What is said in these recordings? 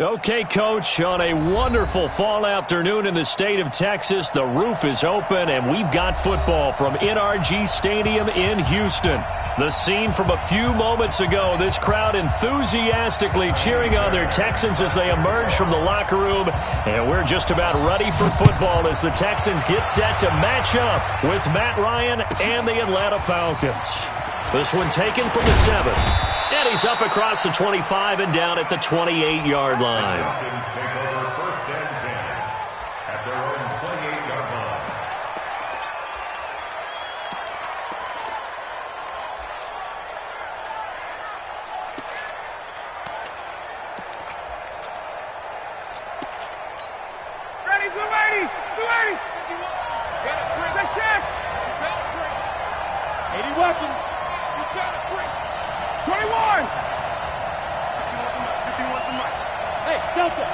Okay, Coach, on a wonderful fall afternoon in the state of Texas, the roof is open, and we've got football from NRG Stadium in Houston. The scene from a few moments ago, this crowd enthusiastically cheering on their Texans as they emerge from the locker room, and we're just about ready for football as the Texans get set to match up with Matt Ryan and the Atlanta Falcons. This one taken from the 7. And he's up across the 25 and down at the 28-yard line. Falcons take over 1st and 10 at their own 28-yard line. Ready, 280! 280! Got a free. Let's check! 80 weapons. You got a free. 21! 51 to Mike. Hey, Delta!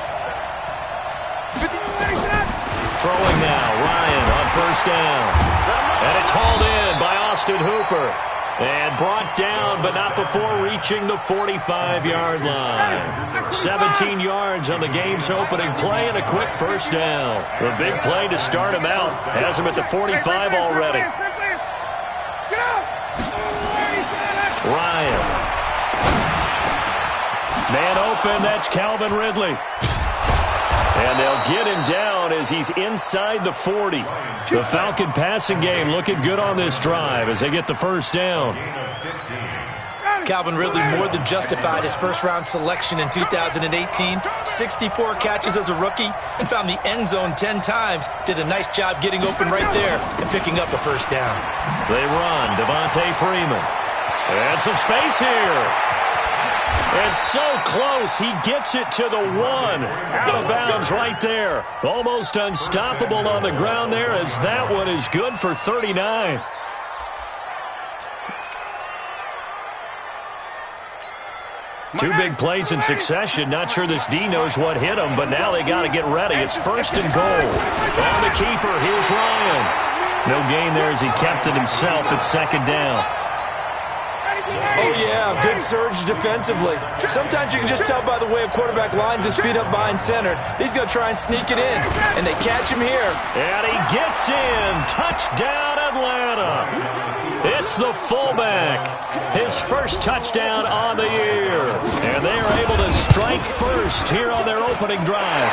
51. Throwing now, Ryan on 1st down. And it's hauled in by Austin Hooper. And brought down, but not before reaching the 45-yard line. 17 yards on the game's opening play and a quick 1st down. The big play to start him out. Has him at the 45 already. Ryan. Man open, that's Calvin Ridley. And they'll get him down as he's inside the 40. The Falcon passing game looking good on this drive as they get the 1st down. Calvin Ridley more than justified his first-round selection in 2018. 64 catches as a rookie and found the end zone 10 times. Did a nice job getting open right there and picking up a 1st down. They run, Devontae Freeman. And some space here. And so close, he gets it to the 1. Out of bounds right there. Almost unstoppable on the ground there as that one is good for 39. Two big plays in succession. Not sure this D knows what hit him, but now they got to get ready. It's 1st and goal. On the keeper, here's Ryan. No gain there as he kept it himself at 2nd down. Oh, yeah, good surge defensively. Sometimes you can just tell by the way a quarterback lines his feet up behind center. He's going to try and sneak it in, and they catch him here. And he gets in. Touchdown, Atlanta. It's the fullback. His 1st touchdown on the year. And they are able to strike first here on their opening drive.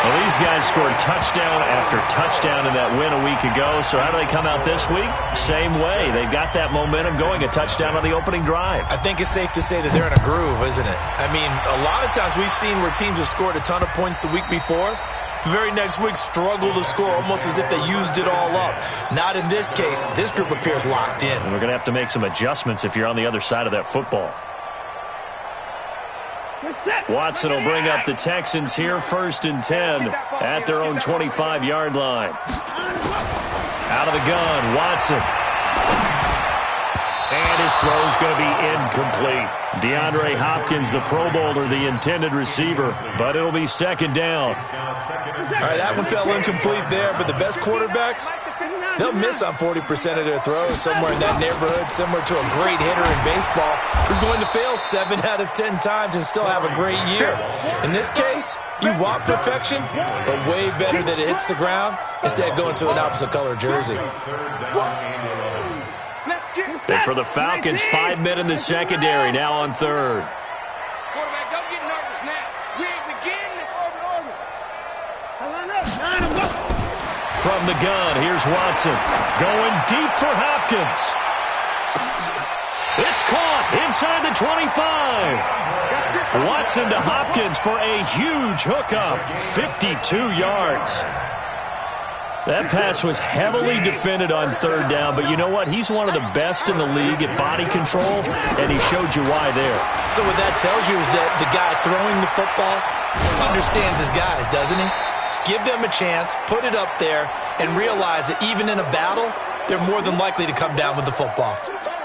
Well, these guys scored touchdown after touchdown in that win a week ago. So how do they come out this week? Same way. They've got that momentum going, a touchdown on the opening drive. I think it's safe to say that they're in a groove, isn't it? I mean, a lot of times we've seen where teams have scored a ton of points the week before. The very next week struggle to score almost as if they used it all up. Not in this case. This group appears locked in. And we're going to have to make some adjustments if you're on the other side of that football. Watson will bring up the Texans here 1st and 10 at their own 25-yard line. Out of the gun, Watson. And his throw's going to be incomplete. DeAndre Hopkins, the Pro Bowler, the intended receiver, but it'll be 2nd down. All right, that one fell incomplete there, but the best quarterbacks, they'll miss on 40% of their throws somewhere in that neighborhood, similar to a great hitter in baseball who's going to fail 7 out of 10 times and still have a great year. In this case, you want perfection, but way better that it hits the ground instead of going to an opposite color jersey. And for the Falcons, 5 men in the secondary, now on 3rd. Quarterback, don't get nervous now. We ain't beginning. From the gun, here's Watson. Going deep for Hopkins. It's caught inside the 25. Watson to Hopkins for a huge hookup. 52 yards. That pass was heavily defended on 3rd down, but you know what? He's one of the best in the league at body control, and he showed you why there. So what that tells you is that the guy throwing the football understands his guys, doesn't he? Give them a chance, put it up there, and realize that even in a battle, they're more than likely to come down with the football.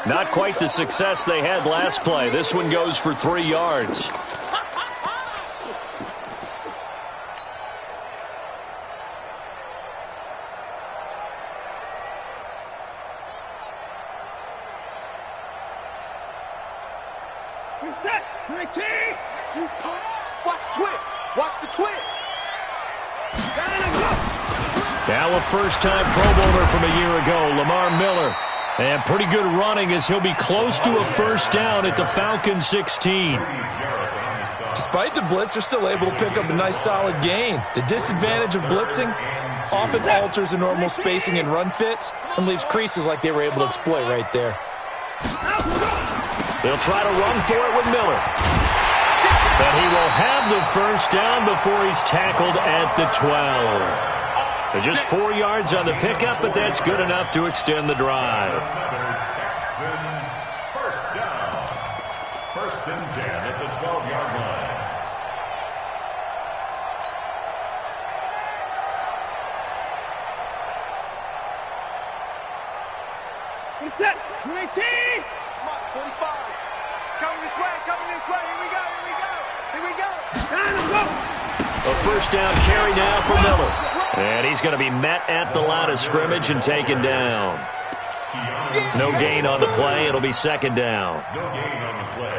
Not quite the success they had last play. This one goes for 3 yards. Set. 19. Watch the twist. Watch the twist. Now a first-time Pro Bowler from a year ago, Lamar Miller. And pretty good running as he'll be close to a first down at the Falcons 16. Despite the blitz, they're still able to pick up a nice solid gain. The disadvantage of blitzing often alters the normal spacing and run fits and leaves creases like they were able to exploit right there. They'll try to run for it with Miller. But he will have the first down before he's tackled at the 12. Just 4 yards on the pickup, but that's good enough to extend the drive. Texans first down. 1st and 10 at the 12-yard line. He's set. 19. Come on, 45. It's coming this way. Coming this way. Here we go. Here we go. Here we go. Time to go. A first down carry now for Miller. And he's going to be met at the line of scrimmage and taken down. No gain on the play. It'll be 2nd down.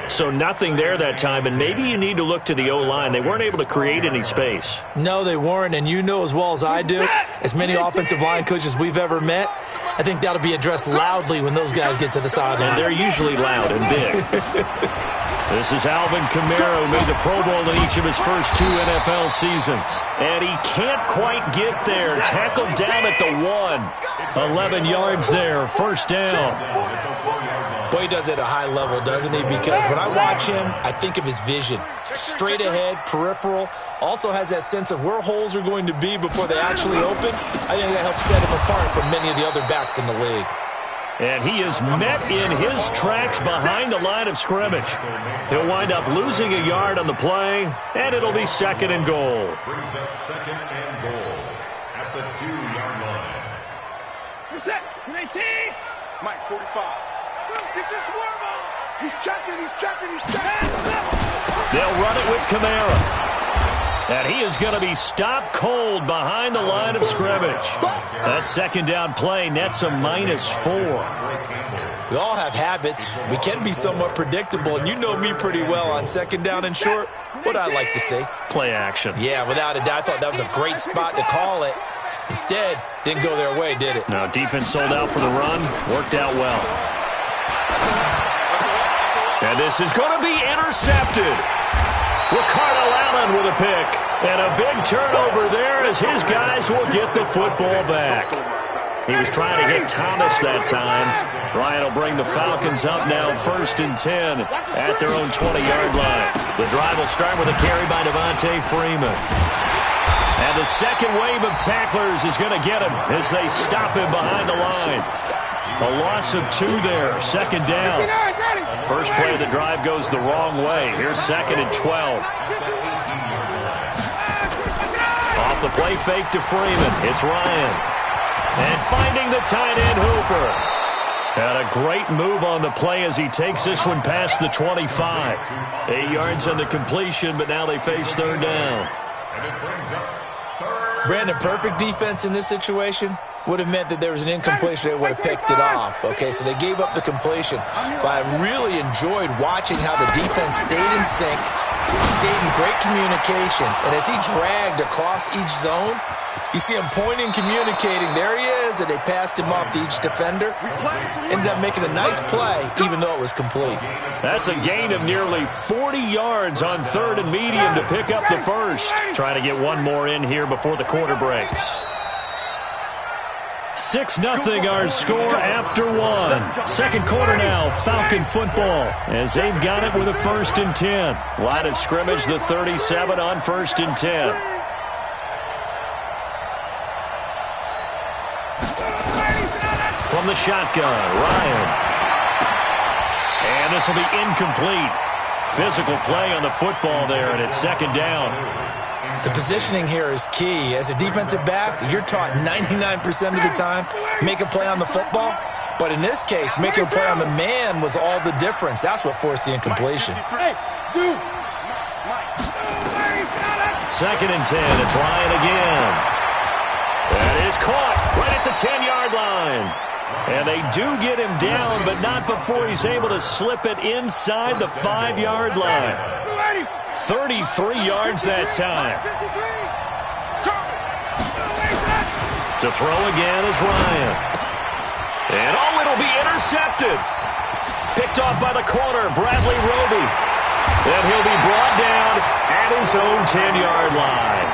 So nothing there that time, and maybe you need to look to the O-line. They weren't able to create any space. No, they weren't, and you know as well as I do, as many offensive line coaches we've ever met, I think that'll be addressed loudly when those guys get to the sideline. And they're usually loud and big. This is Alvin Kamara, who made the Pro Bowl in each of his first 2 NFL seasons. And he can't quite get there. Tackled down at the 1. 11 yards there, first down. Boy, he does it at a high level, doesn't he? Because when I watch him, I think of his vision. Straight ahead, peripheral. Also has that sense of where holes are going to be before they actually open. I think that helps set him apart from many of the other backs in the league. And he is met in his tracks behind the line of scrimmage. He'll wind up losing a yard on the play, and it'll be 2nd and goal. Brings up 2nd and goal at the 2-yard line. You're set. 19. Mike, 45. It's just warm up. He's checking. He's checking. He's checking. They'll run it with Kamara. And he is going to be stopped cold behind the line of scrimmage. That 2nd down play nets a -4. We all have habits. We can be somewhat predictable, and you know me pretty well on 2nd down and short. What I like to say. Play action. Yeah, without a doubt. I thought that was a great spot to call it. Instead, didn't go their way, did it? No, defense sold out for the run. Worked out well. And this is going to be intercepted. Ricardo Allen with a pick. And a big turnover there as his guys will get the football back. He was trying to hit Thomas that time. Ryan will bring the Falcons up now 1st and 10 at their own 20-yard line. The drive will start with a carry by Devontae Freeman. And the second wave of tacklers is going to get him as they stop him behind the line. A loss of 2 there, 2nd down. First play of the drive goes the wrong way. Here's 2nd and 12. Off the play fake to Freeman. It's Ryan. And finding the tight end Hooper. And a great move on the play as he takes this one past the 25. 8 yards on the completion, but now they face 3rd down. Brandon, perfect defense in this situation would have meant that there was an incompletion. They would have picked it off. Okay, so they gave up the completion. But I really enjoyed watching how the defense stayed in sync, stayed in great communication, and as he dragged across each zone, you see him pointing, communicating. There he is, and they passed him off to each defender. Ended up making a nice play, even though it was complete. That's a gain of nearly 40 yards on 3rd and medium to pick up the first. Trying to get one more in here before the quarter breaks. 6-0 our score after 1. Second quarter now, Falcon football, as they've got it with a 1st and 10. Line of scrimmage, the 37 on 1st and 10. From the shotgun, Ryan. And this will be incomplete. Physical play on the football there, and it's 2nd down. The positioning here is key. As a defensive back, you're taught 99% of the time, make a play on the football. But in this case, making a play on the man was all the difference. That's what forced the incompletion. 2nd and 10. It's Ryan again. That is caught right at the 10-yard line. And they do get him down, but not before he's able to slip it inside the 5-yard line. 33 yards that time. To throw again is Ryan. And, it'll be intercepted. Picked off by the corner, Bradley Roby. And he'll be brought down at his own 10-yard line.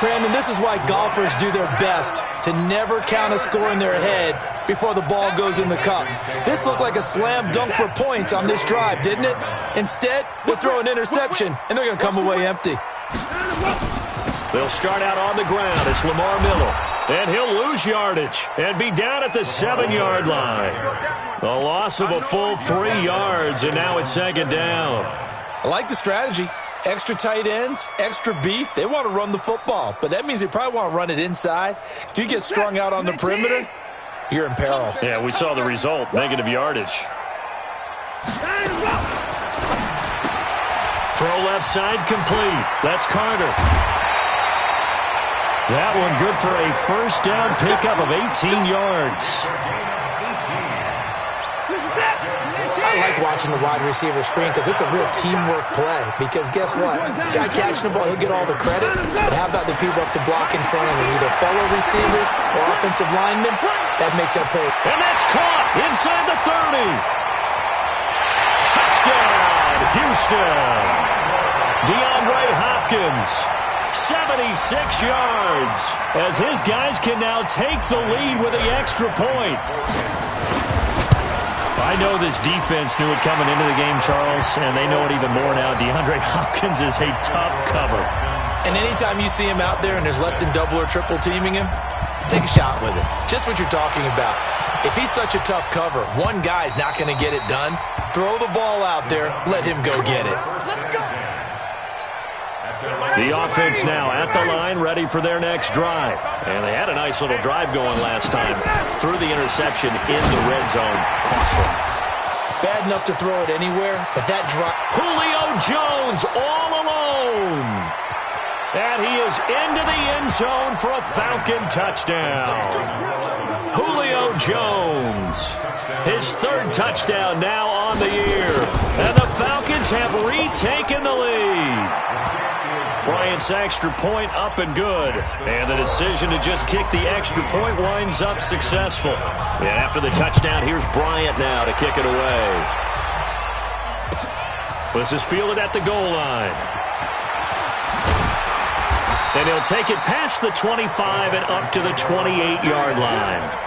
Brandon, this is why golfers do their best to never count a score in their head before the ball goes in the cup. This looked like a slam dunk for points on this drive, didn't it? Instead, they throw an interception, and they're going to come away empty. They'll start out on the ground. It's Lamar Miller. And he'll lose yardage and be down at the 7-yard line. A loss of a full 3 yards, and now it's second down. I like the strategy. Extra tight ends, extra beef. They want to run the football, but that means they probably want to run it inside. If you get strung out on the perimeter, you're in peril. Yeah, we saw the result, negative yardage. Throw left side complete. That's Carter. That one good for a first down pickup of 18 yards. I like watching the wide receiver screen because it's a real teamwork play. Because guess what? The guy catching the ball, he'll get all the credit. But how about the people up to block in front of him? Either fellow receivers or offensive linemen. That makes that play. And that's caught inside the 30. Touchdown, Houston. DeAndre Hopkins, 76 yards, as his guys can now take the lead with the extra point. I know this defense knew it coming into the game, Charles, and they know it even more now. DeAndre Hopkins is a tough cover. And anytime you see him out there and there's less than double or triple teaming him, take a shot with him. Just what you're talking about. If he's such a tough cover, one guy's not going to get it done. Throw the ball out there. Let him go get it. The offense now at the line, ready for their next drive. And they had a nice little drive going last time. Threw the interception in the red zone. Costly. Bad enough to throw it anywhere, but that drive. Julio Jones all alone. And he is into the end zone for a Falcon touchdown. Julio Jones, his third touchdown now on the year. And the Falcons have retaken the lead. Bryant's extra point up and good. And the decision to just kick the extra point winds up successful. And after the touchdown, here's Bryant now to kick it away. This is fielded at the goal line. And he'll take it past the 25 and up to the 28-yard line.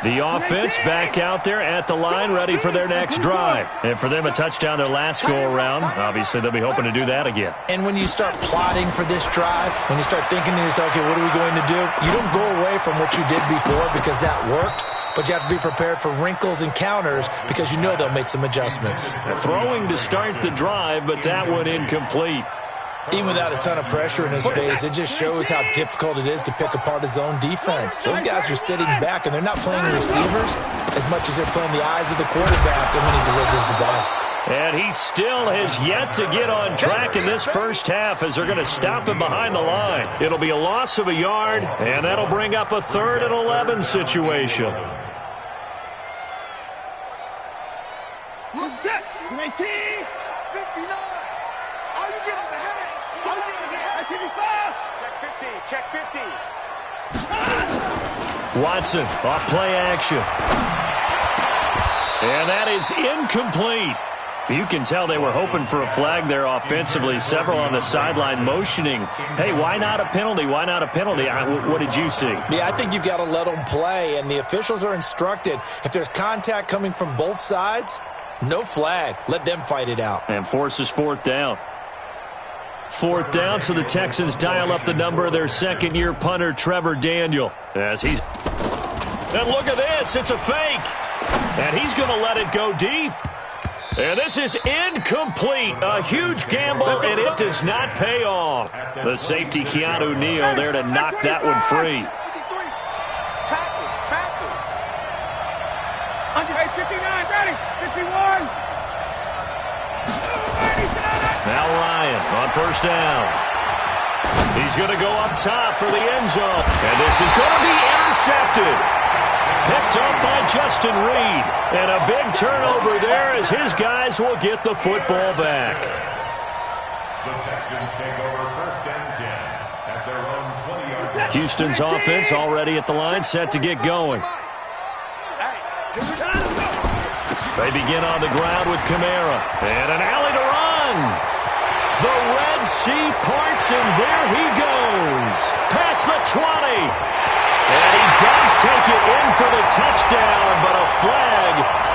The offense back out there at the line, ready for their next drive. And for them, a touchdown their last go-around. Obviously, they'll be hoping to do that again. And when you start plotting for this drive, when you start thinking to yourself, okay, what are we going to do? You don't go away from what you did before because that worked, but you have to be prepared for wrinkles and counters because you know they'll make some adjustments. Throwing to start the drive, but that one incomplete. Even without a ton of pressure in his face, it just shows how difficult it is to pick apart his own defense. Those guys are sitting back, and they're not playing receivers as much as they're playing the eyes of the quarterback when he delivers the ball. And he still has yet to get on track in this first half as they're going to stop him behind the line. It'll be a loss of a yard, and that'll bring up a 3rd and 11 situation. Set. 19. 59. All you get is a headache. All you get is a headache. 55. Check 50. Check 50. Watson off play action. And that is incomplete. You can tell they were hoping for a flag there offensively. Several on the sideline motioning, hey, why not a penalty? Why not a penalty? What did you see? Yeah, I think you've got to let them play, and the officials are instructed. If there's contact coming from both sides, no flag. Let them fight it out. And forces 4th down. 4th down, so the Texans dial up the number of their second-year punter, Trevor Daniel. And look at this. It's a fake. And he's going to let it go deep. And this is incomplete. A huge gamble, and it does not pay off. The safety, Keanu Neal, there to knock that one free. Tackles. Under 59, ready. 51. Now Ryan on 1st down. He's going to go up top for the end zone. And this is going to be intercepted. Picked up by Justin Reed. And a big turnover there as his guys will get the football back. The Texans take over 1st and 10 at their own 20-yard line. Houston's offense already at the line, set to get going. They begin on the ground with Kamara. And an alley to run. The Red Sea parts, and there he goes. Past the 20. And he does take it in for the touchdown, but a flag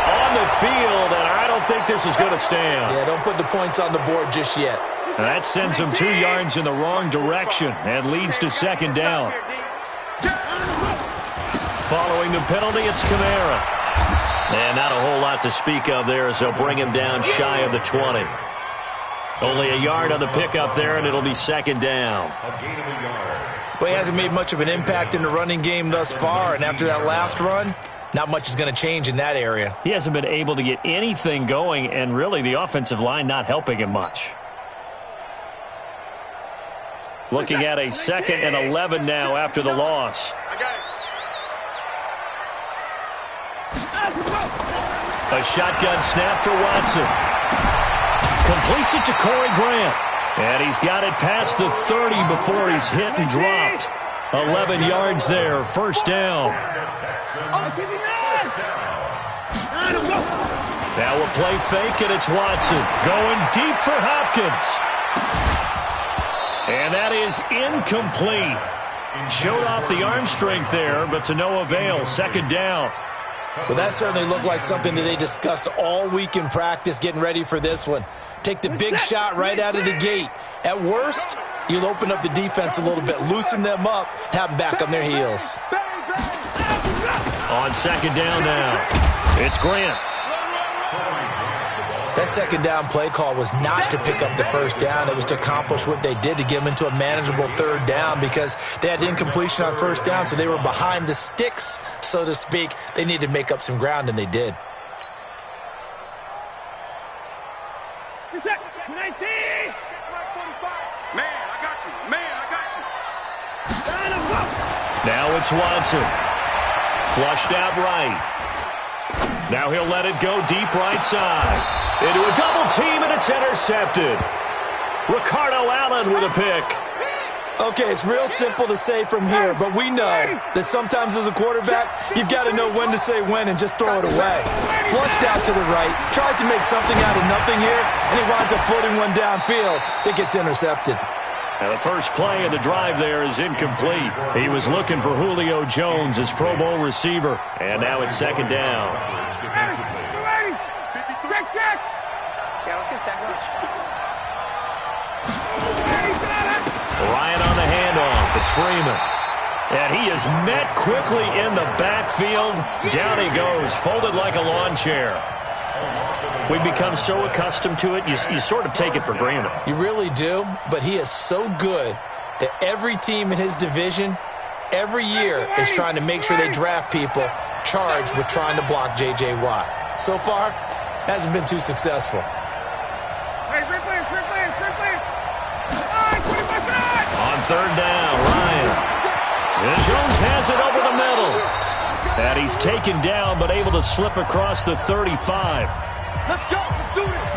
on the field, and I don't think this is going to stand. Yeah, don't put the points on the board just yet. And that sends him 2 yards in the wrong direction and leads to 2nd down. Following the penalty, it's Kamara. And not a whole lot to speak of there as they'll bring him down shy of the 20. Only a yard on the pickup there, and it'll be 2nd down. A gain of a yard. Well, he hasn't made much of an impact in the running game thus far, and after that last run, not much is going to change in that area. He hasn't been able to get anything going, and really the offensive line not helping him much. Looking at a 2nd and 11 now after the loss. A shotgun snap for Watson. Completes it to Corey Grant. And he's got it past the 30 before he's hit and dropped. 11 yards there, 1st down. Now a play fake, and it's Watson going deep for Hopkins. And that is incomplete. Showed off the arm strength there, but to no avail. 2nd down. Well, that certainly looked like something that they discussed all week in practice getting ready for this one. Take the big shot right out of the gate. At worst, you'll open up the defense a little bit, loosen them up, have them back on their heels. On 2nd down now, it's Grant. That 2nd down play call was not to pick up the 1st down. It was to accomplish what they did to get them into a manageable 3rd down because they had incompletion on 1st down, so they were behind the sticks, so to speak. They needed to make up some ground, and they did. Now it's Watson. Flushed out right. Now he'll let it go deep right side. Into a double team, and it's intercepted. Ricardo Allen with a pick. Okay, it's real simple to say from here, but we know that sometimes as a quarterback, you've got to know when to say when and just throw it away. Flushed out to the right, tries to make something out of nothing here, and he winds up floating one downfield that gets intercepted. Now the first play of the drive there is incomplete. He was looking for Julio Jones, his Pro Bowl receiver, and now it's 2nd down. Yeah, let's get sack lunch. Ryan on the handoff. It's Freeman. And he is met quickly in the backfield. Down he goes, folded like a lawn chair. We've become so accustomed to it, you sort of take it for granted. You really do, but he is so good that every team in his division, every year, is trying to make sure they draft people charged with trying to block J.J. Watt. So far, hasn't been too successful. On 3rd down, Ryan. And Jones has it over the middle. And he's taken down, but able to slip across the 35. Let's go. Let's do this.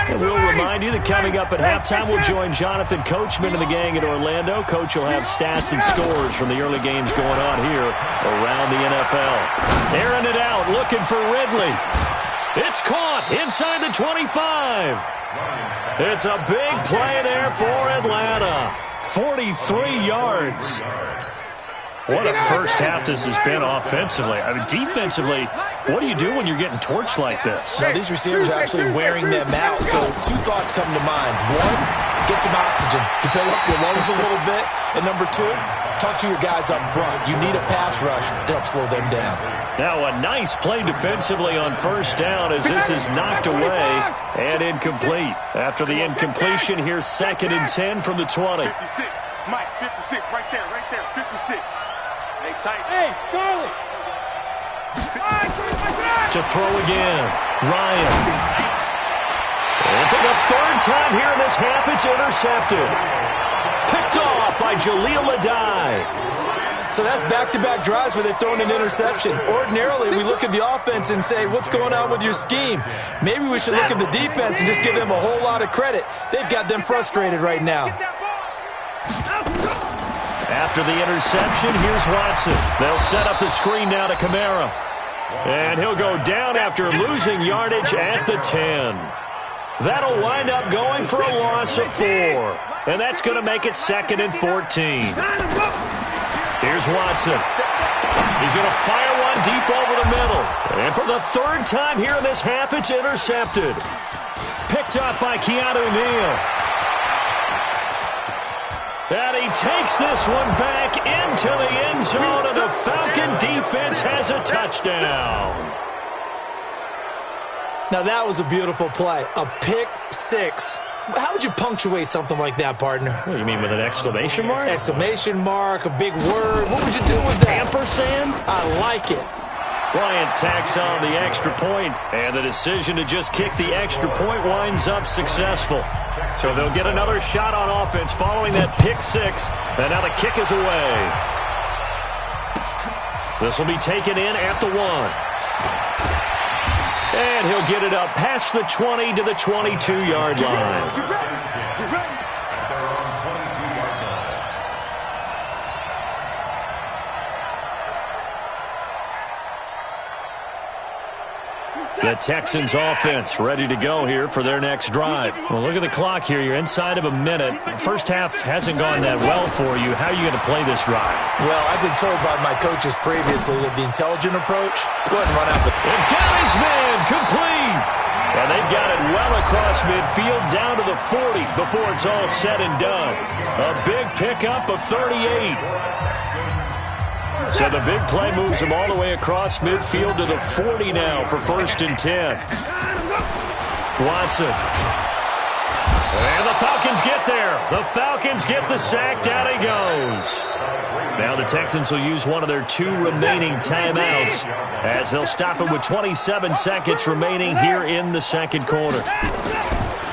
And we'll remind you that coming up at halftime, we'll join Jonathan Coachman and the gang in Orlando. Coach will have stats and scores from the early games going on here around the NFL. Airing it out, looking for Ridley. It's caught inside the 25. It's a big play there for Atlanta. 43 yards. What a first half this has been offensively. I mean, defensively, what do you do when you're getting torched like this? Now, these receivers are actually wearing them out, so 2 thoughts come to mind. 1, get some oxygen to fill up your lungs a little bit. And number 2, talk to your guys up front. You need a pass rush to help slow them down. Now, a nice play defensively on 1st down as this is knocked away and incomplete. After the incompletion, here's 2nd and 10 from the 20. 56. Mike, 56. Right there. 56. Hey, Charlie! To throw again, Ryan. And for the third time here in this half, it's intercepted. Picked off by Jaleel Adai. So that's back-to-back drives where they've thrown an interception. Ordinarily, we look at the offense and say, what's going on with your scheme? Maybe we should look at the defense and just give them a whole lot of credit. They've got them frustrated right now. After the interception, here's Watson. They'll set up the screen now to Kamara. And he'll go down after losing yardage at the 10. That'll wind up going for a loss of 4. And that's going to make it 2nd and 14. Here's Watson. He's going to fire one deep over the middle. And for the third time here in this half, it's intercepted. Picked up by Keanu Neal. And he takes this one back into the end zone, and the Falcon defense has a touchdown. Now that was a beautiful play. A pick six. How would you punctuate something like that, partner? What do you mean, with an exclamation mark? Exclamation mark, a big word. What would you do with that? Ampersand? I like it. Bryant tacks on the extra point, and the decision to just kick the extra point winds up successful. So they'll get another shot on offense following that pick six, and now the kick is away. This will be taken in at the 1. And he'll get it up past the 20 to the 22-yard line. The Texans offense ready to go here for their next drive. Well, look at the clock here. You're inside of a minute. First half hasn't gone that well for you. How are you going to play this drive? Well, I've been told by my coaches previously that the intelligent approach, go ahead and run out the... And got his man complete. And they've got it well across midfield down to the 40 before it's all said and done. A big pickup of 38. So the big play moves him all the way across midfield to the 40 now for 1st and 10. Watson. And the Falcons get there. The Falcons get the sack. Down he goes. Now the Texans will use one of their 2 remaining timeouts as they'll stop it with 27 seconds remaining here in the second quarter.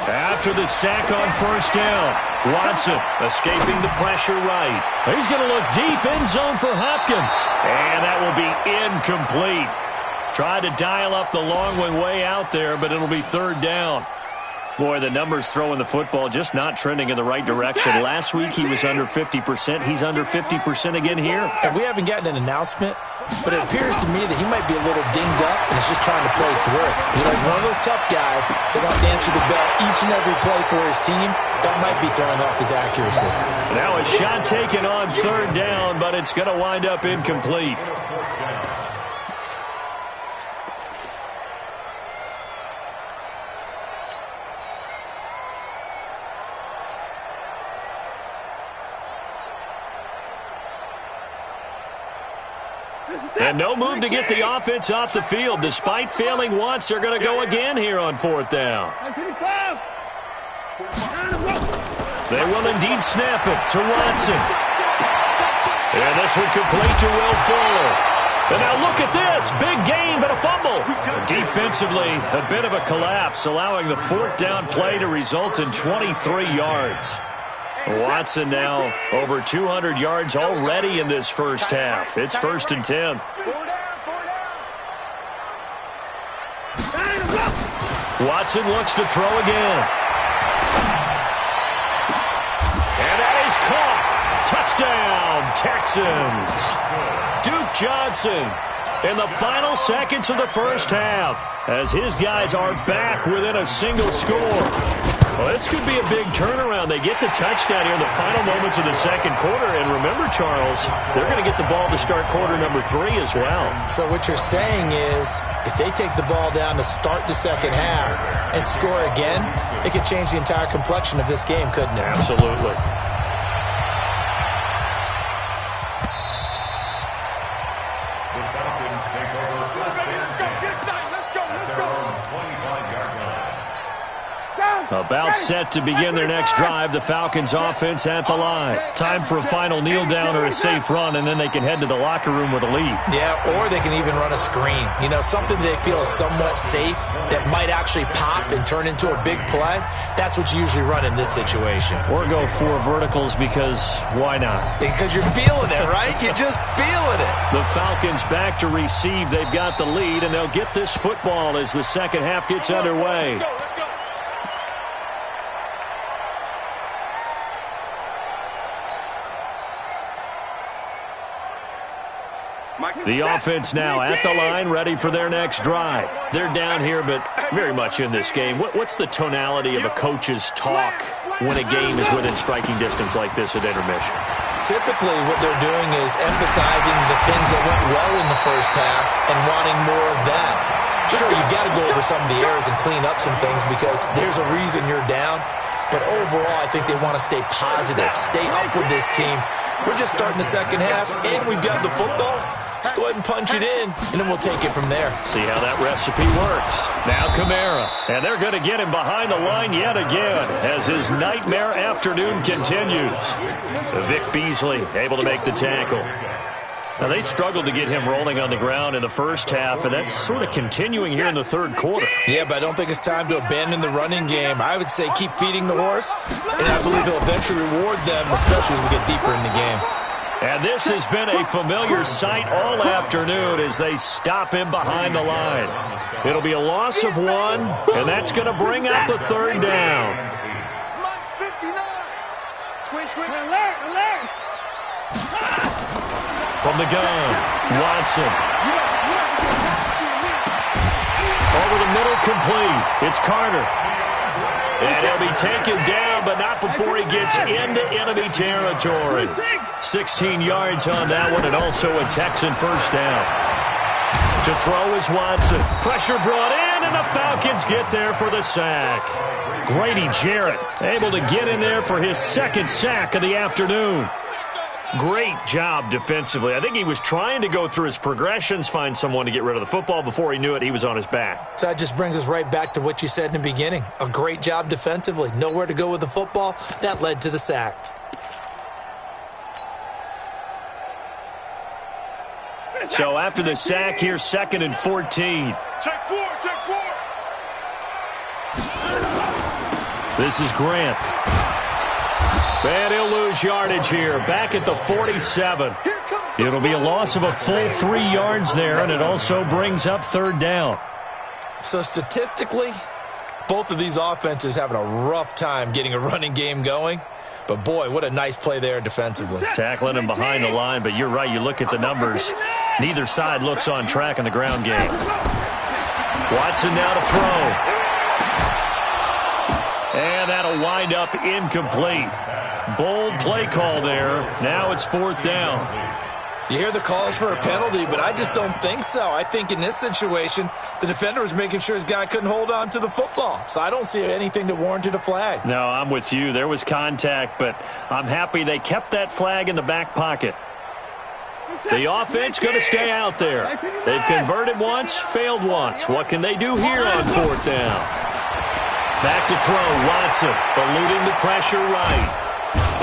After the sack on 1st down, Watson escaping the pressure right. He's going to look deep, end zone for Hopkins. And that will be incomplete. Tried to dial up the long way out there, but it'll be 3rd down. Boy, the numbers throwing the football just not trending in the right direction. Last week he was under 50%. He's under 50% again here. And we haven't gotten an announcement, but it appears to me that he might be a little dinged up and is just trying to play through it. You know, he's one of those tough guys that wants to answer the bell each and every play for his team. That might be throwing off his accuracy. Now a shot taken on 3rd down, but it's going to wind up incomplete. And no move to get the offense off the field. Despite failing once, they're going to go again here on 4th down. They will indeed snap it to Watson. And this one complete to Will Fuller. And now look at this. Big gain, but a fumble. Defensively, a bit of a collapse, allowing the 4th down play to result in 23 yards. Watson now over 200 yards already in this first half. It's 1st and 10. Watson looks to throw again. And that is caught. Touchdown, Texans. Duke Johnson in the final seconds of the first half as his guys are back within a single score. Well, this could be a big turnaround. They get the touchdown here in the final moments of the second quarter. And remember, Charles, they're going to get the ball to start quarter number 3 as well. So what you're saying is if they take the ball down to start the second half and score again, it could change the entire complexion of this game, couldn't it? Absolutely. About set to begin their next drive. The Falcons offense at the line. Time for a final kneel down or a safe run, and then they can head to the locker room with a lead. Yeah, or they can even run a screen. You know, something they feel is somewhat safe that might actually pop and turn into a big play. That's what you usually run in this situation. Or go 4 verticals because why not? Because you're feeling it, right? You're just feeling it. The Falcons back to receive. They've got the lead, and they'll get this football as the second half gets underway. The offense now at the line, ready for their next drive. They're down here, but very much in this game. What's the tonality of a coach's talk when a game is within striking distance like this at intermission? Typically, what they're doing is emphasizing the things that went well in the first half and wanting more of that. Sure, you've got to go over some of the errors and clean up some things because there's a reason you're down. But overall, I think they want to stay positive, stay up with this team. We're just starting the second half, and we've got the football. Let's go ahead and punch it in, and then we'll take it from there. See how that recipe works. Now Kamara, and they're going to get him behind the line yet again as his nightmare afternoon continues. Vic Beasley able to make the tackle. Now, they struggled to get him rolling on the ground in the first half, and that's sort of continuing here in the third quarter. Yeah, but I don't think it's time to abandon the running game. I would say keep feeding the horse, and I believe he'll eventually reward them, especially as we get deeper in the game. And this has been a familiar sight all afternoon as they stop him behind the line. It'll be a loss of 1, and that's going to bring up the third down. From the gun, Watson. Over the middle, complete. It's Carter. And he'll be taken down, but not before he gets into enemy territory. 16 yards on that one, and also a Texan first down. To throw is Watson. Pressure brought in, and the Falcons get there for the sack. Grady Jarrett able to get in there for his second sack of the afternoon. Great job defensively. I think he was trying to go through his progressions, find someone to get rid of the football. Before he knew it, he was on his back. So that just brings us right back to what you said in the beginning. A great job defensively. Nowhere to go with the football. That led to the sack. So after the sack, here's 2nd and 14. Check 4, check 4. This is Grant. And he'll lose yardage here. Back at the 47. It'll be a loss of a full 3 yards there, and it also brings up third down. So statistically, both of these offenses having a rough time getting a running game going. But, boy, what a nice play there defensively. Tackling him behind the line, but you're right. You look at the numbers. Neither side looks on track in the ground game. Watson now to throw. And that'll wind up incomplete. Bold play call there. Now it's 4th down. You hear the calls for a penalty, but I just don't think so. I think in this situation, the defender was making sure his guy couldn't hold on to the football. So I don't see anything that warranted a flag. No, I'm with you. There was contact, but I'm happy they kept that flag in the back pocket. The offense going to stay out there. They've converted once, failed once. What can they do here on 4th down? Back to throw, Watson, eluding the pressure right.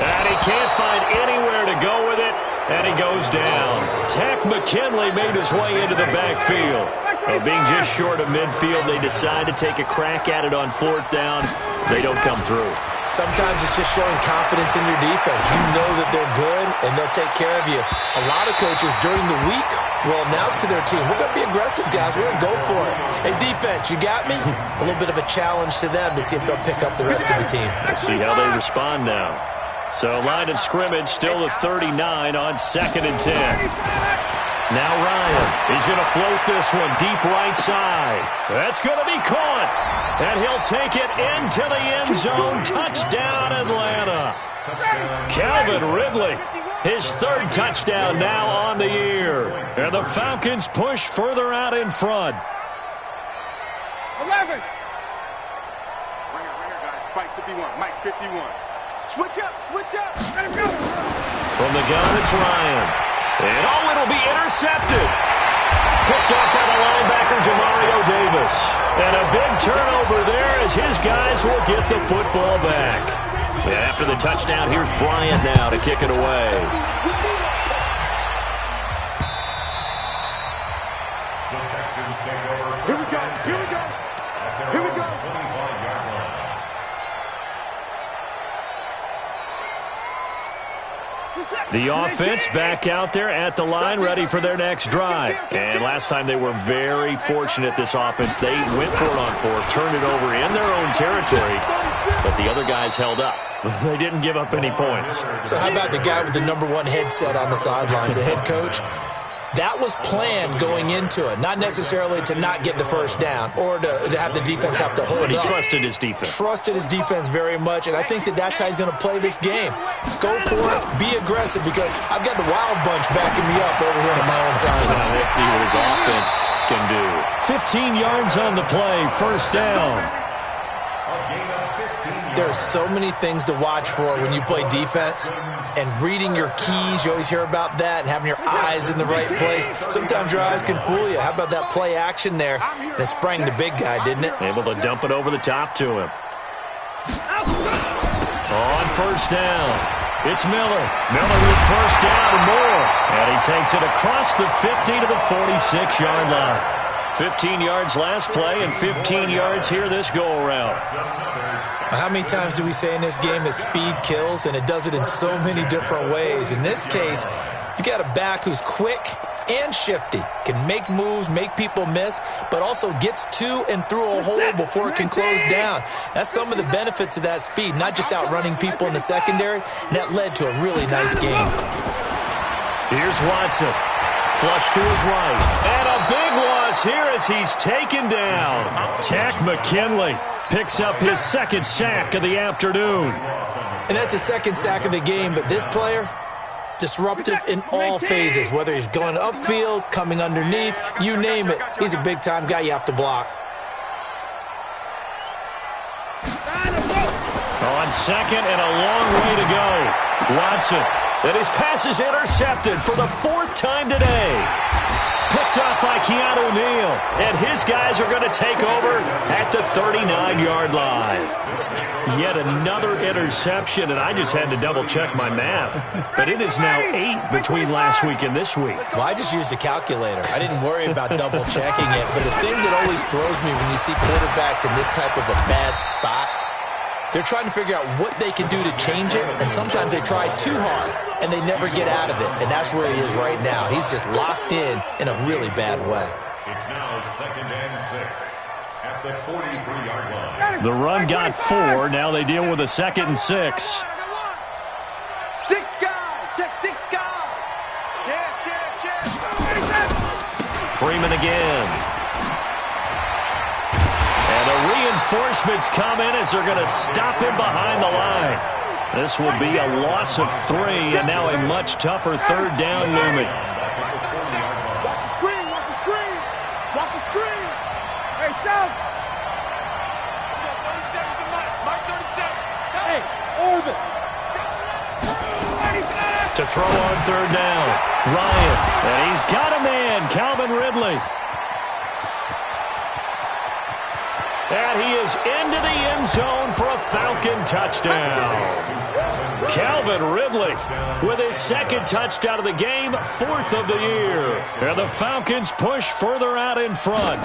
And he can't find anywhere to go with it, and he goes down. Tech McKinley made his way into the backfield. Being just short of midfield, they decide to take a crack at it on 4th down. They don't come through. Sometimes it's just showing confidence in your defense. You know that they're good, and they'll take care of you. A lot of coaches during the week will announce to their team, we're going to be aggressive, guys. We're going to go for it. Hey, defense, you got me? A little bit of a challenge to them to see if they'll pick up the rest of the team. We'll see how they respond now. So line of scrimmage still the 39 on 2nd and 10. Now Ryan, he's going to float this one deep right side. That's going to be caught. And he'll take it into the end zone. Touchdown, Atlanta. Calvin Ridley, his 3rd touchdown now on the year. And the Falcons push further out in front. 11. Ringer, guys. Mike 51. Mike 51. Switch up, switch up. Let him go. From the gun, it's Ryan. And it'll be intercepted. Picked up by the linebacker, Demario Davis. Davis. And a big turnover there as his guys will get the football back. And after the touchdown, here's Bryant now to kick it away. Here we go. Here we go. Here we go. The offense back out there at the line, ready for their next drive. And last time they were very fortunate, this offense. They went for it on fourth, turned it over in their own territory, but the other guys held up. They didn't give up any points. So how about the guy with the #1 headset on the sidelines, the head coach? That was planned going into it, not necessarily to not get the first down or to have the defense have to hold But he up. trusted his defense. Trusted his defense very much, and I think that's how he's going to play this game. Go for it, be aggressive, because I've got the Wild Bunch backing me up over here on my own side. Now we'll see what his offense can do. 15 yards on the play, first down. There's so many things to watch for when you play defense, and reading your keys, you always hear about that, and having your eyes in the right place. Sometimes your eyes can fool you. How about that play action there? And it sprang the big guy, didn't it? Able to dump it over the top to him. On first down, it's Miller. Miller with first down and more. And he takes it across the 50 to the 46-yard line. 15 yards last play and 15 yards here this go-around. How many times do we say in this game that speed kills, and it does it in so many different ways? In this case, you got a back who's quick and shifty, can make moves, make people miss, but also gets to and through a hole before it can close down. That's some of the benefits of that speed, not just outrunning people in the secondary, and that led to a really nice game. Here's Watson. Flush to his right. And a big loss here as he's taken down. Tack McKinley picks up his second sack of the afternoon. And that's the second sack of the game, but this player, disruptive in all phases, whether he's going upfield, coming underneath, you name it. He's a big-time guy you have to block. On second and a long way to go. Watson. And his pass is intercepted for the fourth time today. Picked up by Keanu Neal. And his guys are going to take over at the 39-yard line. Yet another interception, and I just had to double-check my math. But it is now 8 between last week and this week. Well, I just used a calculator. I didn't worry about double-checking it. But the thing that always throws me when you see quarterbacks in this type of a bad spot, they're trying to figure out what they can do to change it, and sometimes they try too hard, and they never get out of it, and that's where he is right now. He's just locked in a really bad way. It's now 2nd and 6 at the 43-yard line. The run got 4. Now they deal with a 2nd and 6. 6 guys. Check 6 guys. Check. Freeman again. And the reinforcements come in as they're going to stop him behind the line. This will be a loss of 3, and now a much tougher third down looming. Watch the screen. Watch the screen. Watch the screen. Hey, South. 37 to Mike 37. Hey, Orbit. To throw on third down, Ryan. And he's got a man, Calvin Ridley. And he is into the end zone for a Falcon touchdown. Calvin Ridley with his 2nd touchdown of the game, 4th of the year. And the Falcons push further out in front.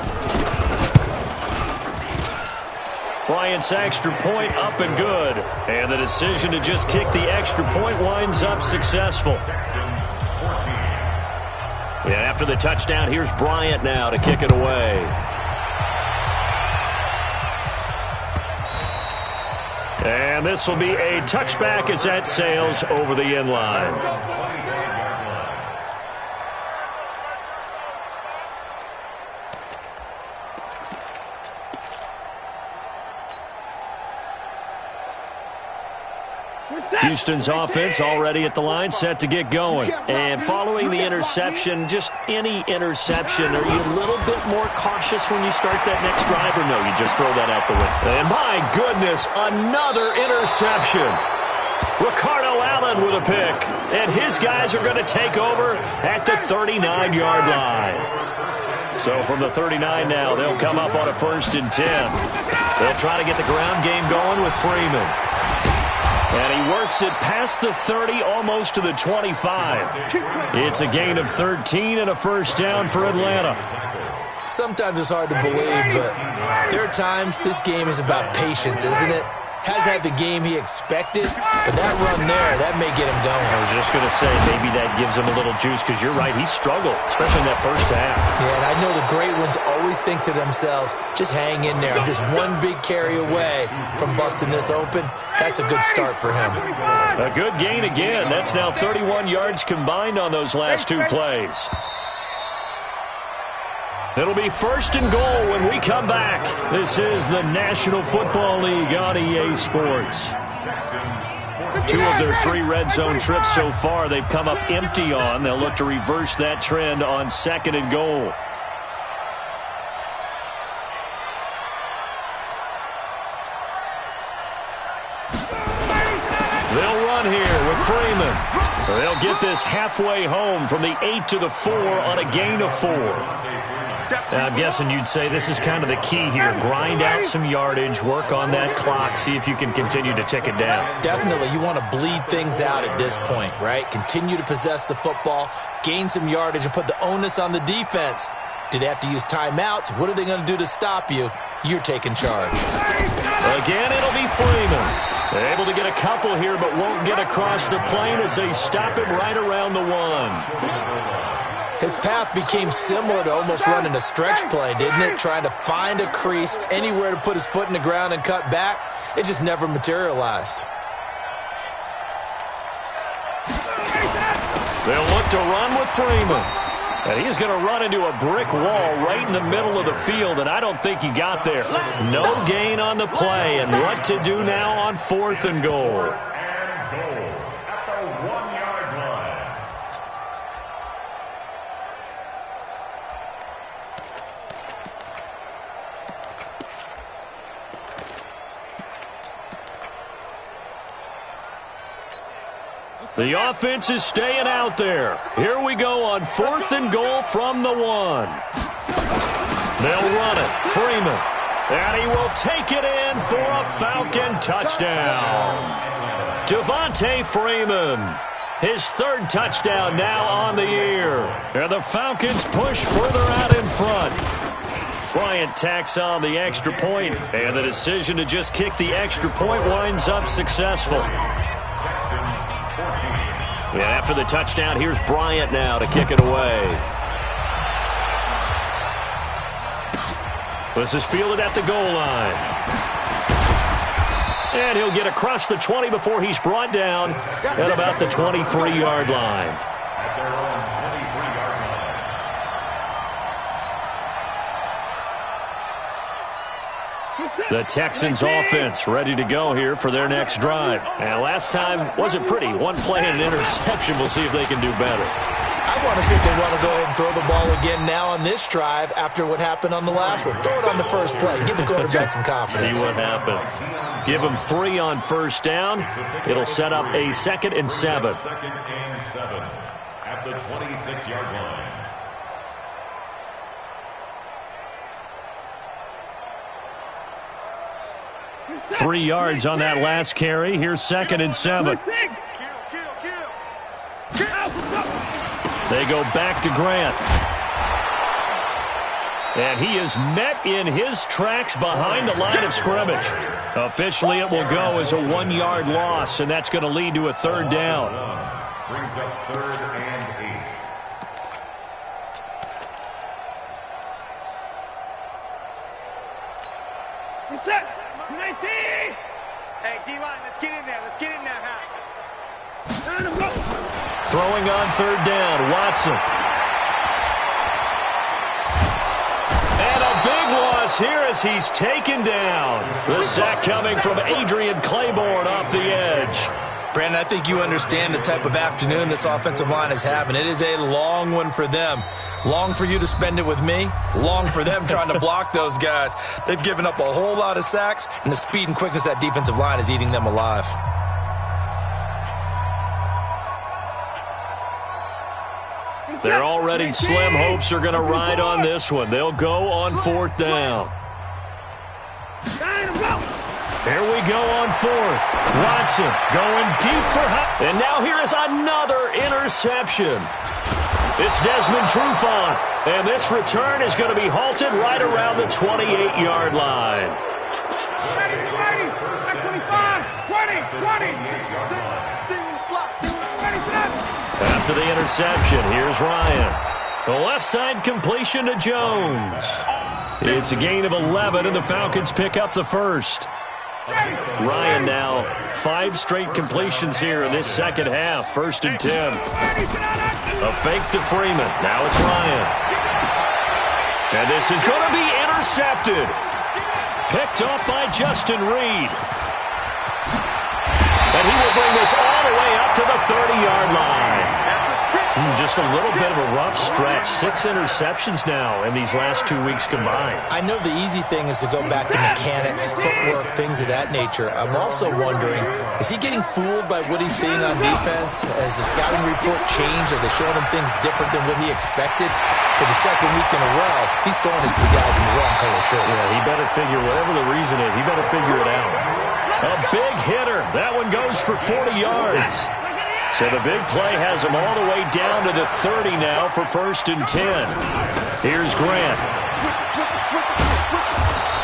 Bryant's extra point up and good. And the decision to just kick the extra point winds up successful. And after the touchdown, here's Bryant now to kick it away. And this will be a touchback as that sails over the end line. Houston's offense already at the line, set to get going. And following the interception, just any interception, are you a little bit more cautious when you start that next drive, or no, you just throw that out the window? And my goodness, another interception. Ricardo Allen with a pick. And his guys are going to take over at the 39-yard line. So from the 39 now, they'll come up on a 1st and 10. They'll try to get the ground game going with Freeman. And he works it past the 30, almost to the 25. It's a gain of 13 and a 1st down for Atlanta. Sometimes it's hard to believe, but there are times this game is about patience, isn't it? Has had the game he expected, but that run there, that may get him going. I was just going to say, maybe that gives him a little juice, because you're right, he struggled, especially in that first half. Yeah, and I know the great ones always think to themselves, just hang in there. I'm just one big carry away from busting this open. That's a good start for him. A good gain again. That's now 31 yards combined on those last 2 plays. It'll be 1st and goal when we come back. This is the National Football League on EA Sports. 2 of their 3 red zone trips so far they've come up empty on. They'll look to reverse that trend on 2nd and goal. They'll run here with Freeman. They'll get this halfway home from the 8 to the 4 on a gain of 4. Now, I'm guessing you'd say this is kind of the key here. Grind out some yardage, work on that clock, see if you can continue to tick it down. Definitely. You want to bleed things out at this point, right? Continue to possess the football, gain some yardage, and put the onus on the defense. Do they have to use timeouts? What are they going to do to stop you? You're taking charge. Again, it'll be Freeman. Able to get a couple here, but won't get across the plane as they stop him right around the 1. His path became similar to almost running a stretch play, didn't it? Trying to find a crease, anywhere to put his foot in the ground and cut back. It just never materialized. They'll look to run with Freeman. And he's going to run into a brick wall right in the middle of the field, and I don't think he got there. No gain on the play, and what to do now on 4th and goal. The offense is staying out there. Here we go on 4th and goal from the 1. They'll run it. Freeman. And he will take it in for a Falcon touchdown. Devontae Freeman. His 3rd touchdown now on the year. And the Falcons push further out in front. Bryant tacks on the extra point, and the decision to just kick the extra point winds up successful. And after the touchdown, here's Bryant now to kick it away. This is fielded at the goal line. And he'll get across the 20 before he's brought down at about the 23-yard line. The Texans offense ready to go here for their next drive. And last time wasn't pretty. 1 play and an interception. We'll see if they can do better. I want to see if they want to go ahead and throw the ball again now on this drive after what happened on the last one. Throw it on the first play. Give the quarterback some confidence. See what happens. Give him 3 on 1st down. It'll set up a 2nd and 7. 2nd and 7 at the 26-yard line. Three yards on that last carry. Here's 2nd and 7. They go back to Grant. And he is met in his tracks behind the line of scrimmage. Officially, it will go as a 1-yard loss, and that's going to lead to a 3rd down. Brings up 3rd and 8. He's set. 19. Hey, D-line, let's get in there. Let's get in there, Throwing on 3rd down, Watson. And a big loss here as he's taken down. The sack coming from Adrian Claiborne off the edge. Brandon, I think you understand the type of afternoon this offensive line is having. It is a long one for them. Long for you to spend it with me. Long for them trying to block those guys. They've given up a whole lot of sacks, and the speed and quickness of that defensive line is eating them alive. Their already slim hopes are going to ride on this one. They'll go on 4th down. Here we go on 4th. Watson going deep for high. And now here is another interception. It's Desmond Trufant. And this return is going to be halted right around the 28-yard line. 20. After the interception, here's Ryan. The left side completion to Jones. It's a gain of 11, and the Falcons pick up the first. Ryan now 5 straight completions here in this second half. 1st and 10. A fake to Freeman. Now it's Ryan. And this is going to be intercepted. Picked up by Justin Reed. And he will bring this all the way up to the 30-yard line. Just a little bit of a rough stretch. 6 interceptions now in these last 2 weeks combined. I know the easy thing is to go back to mechanics, footwork, things of that nature. I'm also wondering, is he getting fooled by what he's seeing on defense? Has the scouting report changed? Are they showing him things different than what he expected? For the second week in a row, he's throwing it to the guys in the wrong color shirts. Yeah, he better figure, whatever the reason is, he better figure it out. A big hitter. That one goes for 40 yards. So the big play has him all the way down to the 30 now for 1st and 10. Here's Grant.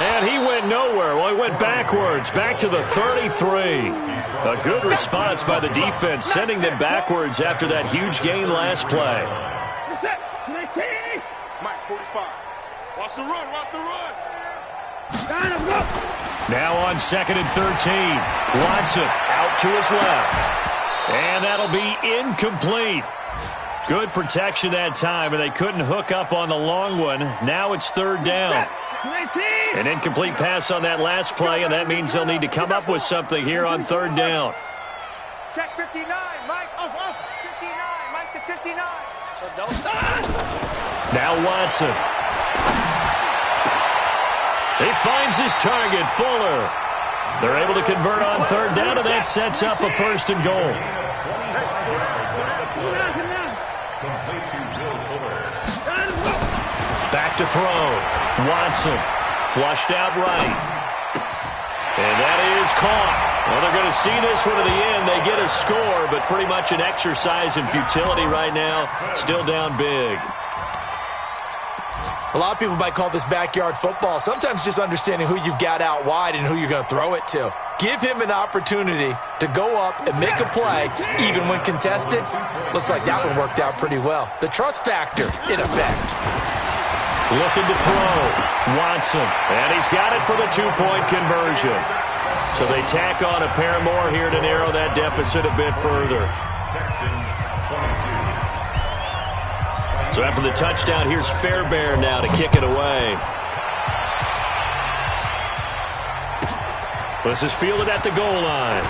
And he went nowhere. Well, he went backwards, back to the 33. A good response by the defense, sending them backwards after that huge gain last play. Mike, 45. Watch the run. Now on 2nd and 13. Watson out to his left. And that'll be incomplete. Good protection that time, and they couldn't hook up on the long one. Now it's 3rd down. An incomplete pass on that last play, and that means they'll need to come up with something here on 3rd down. Check 59, Mike. Off. 59, Mike to 59. So no. Now Watson. He finds his target, Fuller. They're able to convert on 3rd down, and that sets up a 1st and goal. Back to throw. Watson flushed out right. And that is caught. Well, they're going to see this one to the end. They get a score, but pretty much an exercise in futility right now. Still down big. A lot of people might call this backyard football. Sometimes just understanding who you've got out wide and who you're going to throw it to. Give him an opportunity to go up and make a play, even when contested. Looks like that one worked out pretty well. The trust factor, in effect. Looking to throw. Watson. And he's got it for the 2-point conversion. So they tack on a pair more here to narrow that deficit a bit further. So after the touchdown, here's Fairbairn now to kick it away. This is fielded at the goal line.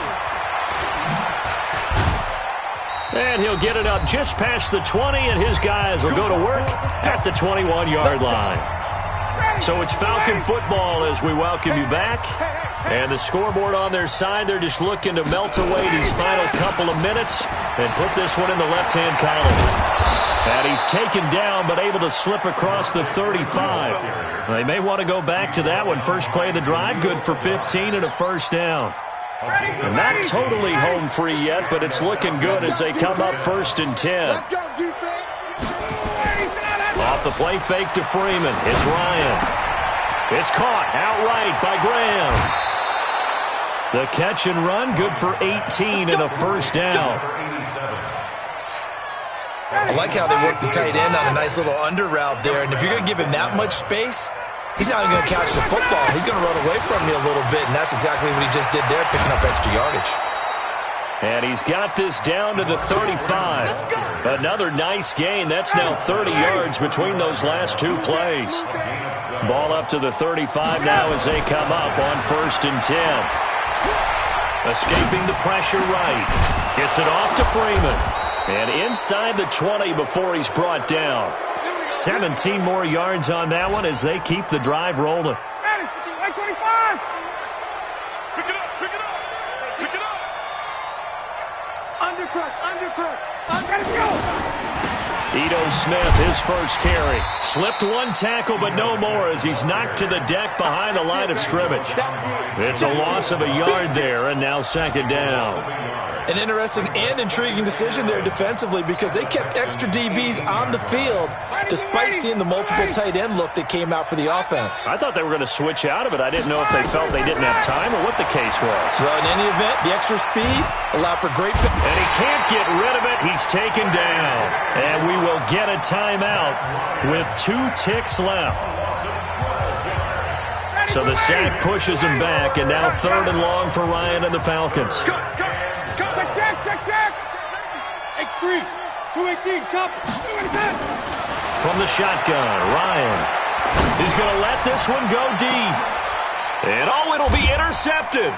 And he'll get it up just past the 20, and his guys will go to work at the 21-yard line. So it's Falcon football as we welcome you back. And the scoreboard on their side, they're just looking to melt away these final couple of minutes and put this one in the left-hand column. And he's taken down, but able to slip across the 35. They may want to go back to that one. First play of the drive, good for 15 and a 1st down. And not totally home free yet, but it's looking good as they come up 1st and 10. Off the play fake to Freeman. It's Ryan. It's caught outright by Graham. The catch and run, good for 18 and a 1st down. I like how they work the tight end on a nice little under route there. And if you're going to give him that much space, he's not even going to catch the football. He's going to run away from you a little bit, and that's exactly what he just did there, picking up extra yardage. And he's got this down to the 35. Another nice gain. That's now 30 yards between those last 2 plays. Ball up to the 35 now as they come up on 1st and 10. Escaping the pressure right. Gets it off to Freeman. And inside the 20 before he's brought down. 17 more yards on that one as they keep the drive rolling. Ito Smith, his first carry. Slipped one tackle, but no more as he's knocked to the deck behind the line of scrimmage. It's a loss of a yard there, and now second down. An interesting and intriguing decision there defensively because they kept extra DBs on the field despite seeing the multiple tight end look that came out for the offense. I thought they were going to switch out of it. I didn't know if they felt they didn't have time or what the case was. Well, in any event, the extra speed allowed for great... And he can't get rid of it. He's taken down. And we will get a timeout with 2 ticks left. So the sack pushes him back, and now 3rd and long for Ryan and the Falcons. Check. X3, 218, chop. From the shotgun, Ryan is going to let this one go deep. And it'll be intercepted.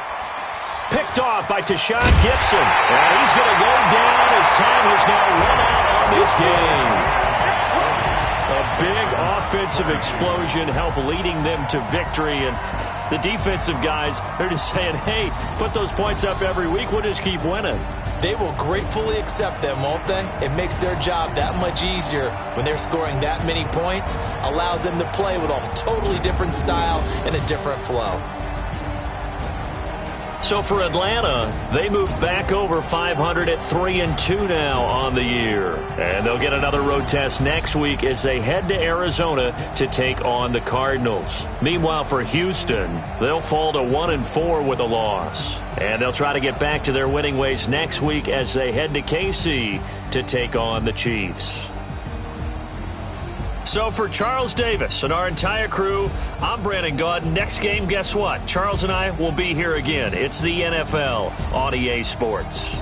Picked off by Tashawn Gibson. And he's going to go down as time has now run out on this game. A big offensive explosion helped leading them to victory. And the defensive guys, they're just saying, hey, put those points up every week. We'll just keep winning. They will gratefully accept them, won't they? It makes their job that much easier when they're scoring that many points. Allows them to play with a totally different style and a different flow. So for Atlanta, they moved back over 500 at 3-2 now on the year. And they'll get another road test next week as they head to Arizona to take on the Cardinals. Meanwhile, for Houston, they'll fall to 1-4 with a loss. And they'll try to get back to their winning ways next week as they head to KC to take on the Chiefs. So for Charles Davis and our entire crew, I'm Brandon Gaudin. Next game, guess what? Charles and I will be here again. It's the NFL on EA Sports.